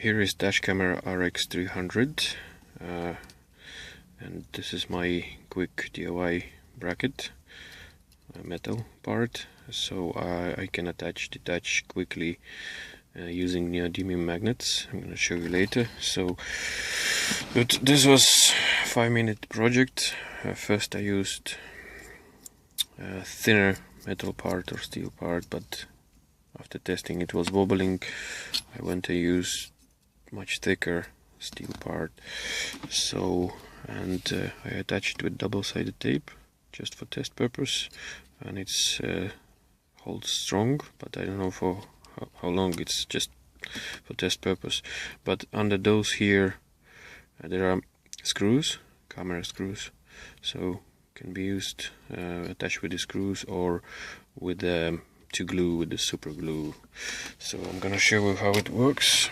Here is dash camera RX300 and this is my quick DIY bracket, metal part, so I can detach quickly using neodymium magnets. I'm gonna show you later. So but this was a 5-minute project. First I used a thinner metal part or steel part, but after testing it was wobbling. I went to use much thicker steel part, and I attached it with double-sided tape just for test purpose, and it's holds strong, but I don't know for how long. It's just for test purpose. But under those here there are screws, camera screws, so can be used attached with the screws or with to glue with the super glue. So I'm gonna show you how it works,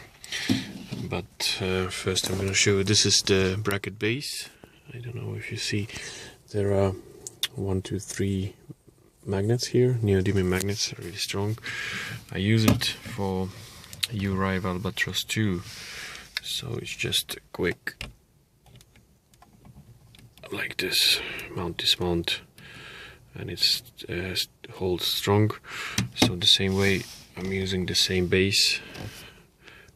but first I'm gonna show you, this is the bracket base. I don't know if you see, there are 1, 2, 3 magnets here, neodymium magnets, are really strong. I use it for U-Rive Albatros 2, so it's just a quick, like this, dismount, and it's holds strong. So the same way I'm using the same base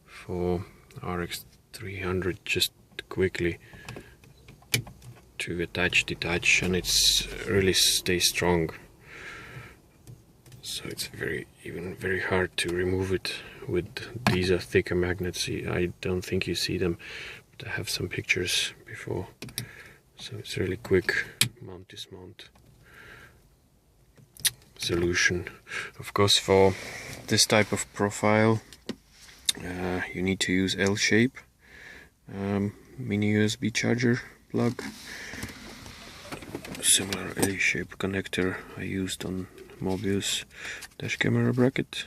for RX300, just quickly to detach, and it's really stays strong. So it's very hard to remove it with these are thicker magnets. I don't think you see them, but I have some pictures before. So it's really quick dismount solution. Of course, for this type of profile you need to use L-shape mini USB charger plug. Similar L-shape connector I used on Mobius dash camera bracket,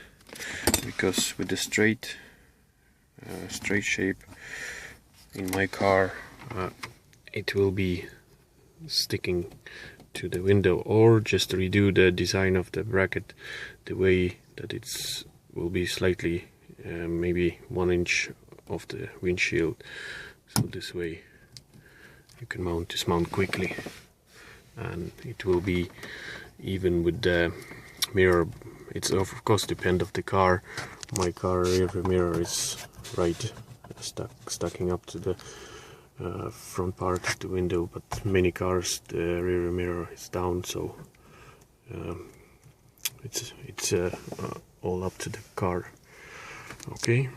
because with the straight shape in my car it will be sticking to the window, or just redo the design of the bracket the way that it's will be slightly maybe 1 inch off the windshield, so this way you can dismount quickly, and it will be even with the mirror. It's of course depend of the car. My car rear mirror is right stacking up to the front part of the window, but many cars the rear mirror is down, so it's all up to the car. Okay.